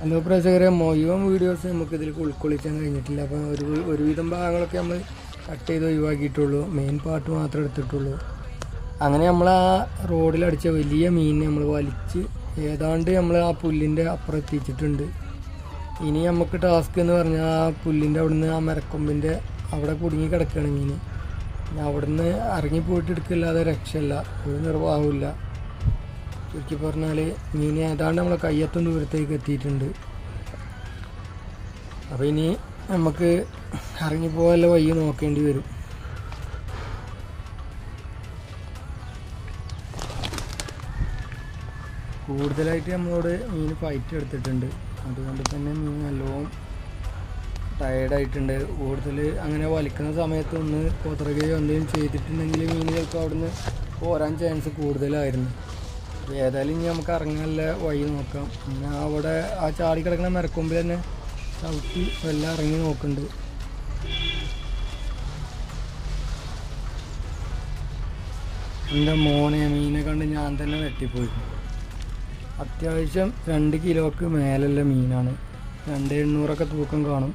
Hello പ്രേക്ഷകരെ, മുഴുവൻ videos നമുക്ക് ഇതിൽ ഉൾക്കൊള്ളിക്കാൻ കഴിഞ്ഞിട്ടില്ല. അപ്പോൾ ഒരുവിധം ഭാഗങ്ങളൊക്കെ നമ്മൾ കട്ട് ചെയ്ത് ഒഴിവാക്കിയിട്ടുള്ളൂ. മെയിൻ പാർട്ട് മാത്രമേ എടുത്തിട്ടുള്ളൂ. അങ്ങനെ നമ്മൾ ആ റോഡിലടിച്ച വലിയ മീനിനെ നമ്മൾ വലിച്ച് ഏതാണ്ട് നമ്മൾ ആ പുല്ലിൻ്റെ അപ്പുറം എത്തിച്ചിട്ടുണ്ട്. ഇനി നമുക്ക് ടാസ്ക് എന്ന് പറഞ്ഞാൽ ആ പുല്ലിൻ്റെ അവിടുന്ന് ആ മരക്കൊമ്പിൻ്റെ അവിടെ കുടുങ്ങി കിടക്കുകയാണ് മീൻ. അവിടുന്ന് ഇറങ്ങിപ്പോയിട്ട് എടുക്കില്ലാതെ രക്ഷയില്ല, ഒരു നിർവാഹമില്ല. ചുരുക്കി പറഞ്ഞാൽ മീൻ ഏതാണ്ട് നമ്മളെ കയ്യെത്തും ദൂരത്തേക്ക് എത്തിയിട്ടുണ്ട്. അപ്പോൾ ഇനി നമുക്ക് ഇറങ്ങിപ്പോകാനുള്ള വഴി നോക്കേണ്ടി വരും. കൂടുതലായിട്ട് നമ്മളോട് മീൻ ഫൈറ്റ് എടുത്തിട്ടുണ്ട്. അതുകൊണ്ട് തന്നെ മീൻ നല്ലോണം ടയേർഡായിട്ടുണ്ട്. കൂടുതൽ അങ്ങനെ വലിക്കുന്ന സമയത്ത് ഒന്ന് കൊതറുകയോ എന്തെങ്കിലും ചെയ്തിട്ടുണ്ടെങ്കിൽ മീൻ ചിലപ്പോൾ അവിടുന്ന് പോരാൻ ചാൻസ് കൂടുതലായിരുന്നു. ഏതായാലും ഇനി നമുക്ക് ഇറങ്ങാനുള്ള വഴി നോക്കാം. അങ്ങനെ അവിടെ ആ ചാടി കിടക്കുന്ന മരക്കൊമ്പിൽ തന്നെ ചവിട്ടി എല്ലാം ഇറങ്ങി നോക്കുന്നുണ്ട്. എൻ്റെ മോനെ, മീനെ കണ്ട് ഞാൻ തന്നെ വെട്ടിപ്പോയി. അത്യാവശ്യം 2 കിലോക്ക് മേലുള്ള മീനാണ്. 200-800 തൂക്കം കാണും.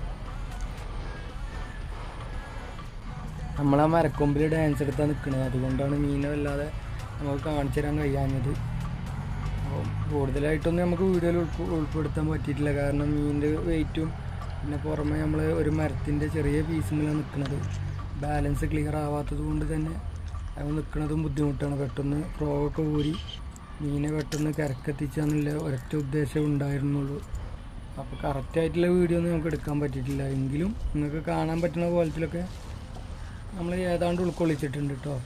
നമ്മളാ മരക്കൊമ്പിൽ ഡാൻസ് എടുത്താൽ നിൽക്കുന്നത്, അതുകൊണ്ടാണ് മീനെ വല്ലാതെ നമുക്ക് കാണിച്ചു തരാൻ കഴിയാഞ്ഞത്. അപ്പോൾ കൂടുതലായിട്ടൊന്നും നമുക്ക് വീഡിയോയിൽ ഉൾപ്പെടുത്താൻ പറ്റിയിട്ടില്ല. കാരണം മീനിൻ്റെ വെയിറ്റും പിന്നെ പുറമെ നമ്മൾ ഒരു മരത്തിൻ്റെ ചെറിയ പീസുമെല്ലാം നിൽക്കുന്നത്, ബാലൻസ് ക്ലിയർ ആവാത്തത് കൊണ്ട് തന്നെ അത് നിൽക്കുന്നതും ബുദ്ധിമുട്ടാണ്. പെട്ടെന്ന് ഫ്രോഗൊക്കെ ഊരി മീനെ പെട്ടെന്ന് കരക്കെത്തിച്ചാന്നുള്ള ഒരൊറ്റ ഉദ്ദേശം ഉണ്ടായിരുന്നുള്ളൂ. അപ്പോൾ കറക്റ്റായിട്ടുള്ള വീഡിയോ ഒന്നും നമുക്ക് എടുക്കാൻ പറ്റിയിട്ടില്ല. എങ്കിലും നിങ്ങൾക്ക് കാണാൻ പറ്റുന്ന കോലത്തിലൊക്കെ നമ്മൾ ഏതാണ്ട് ഉൾക്കൊള്ളിച്ചിട്ടുണ്ട് കേട്ടോ.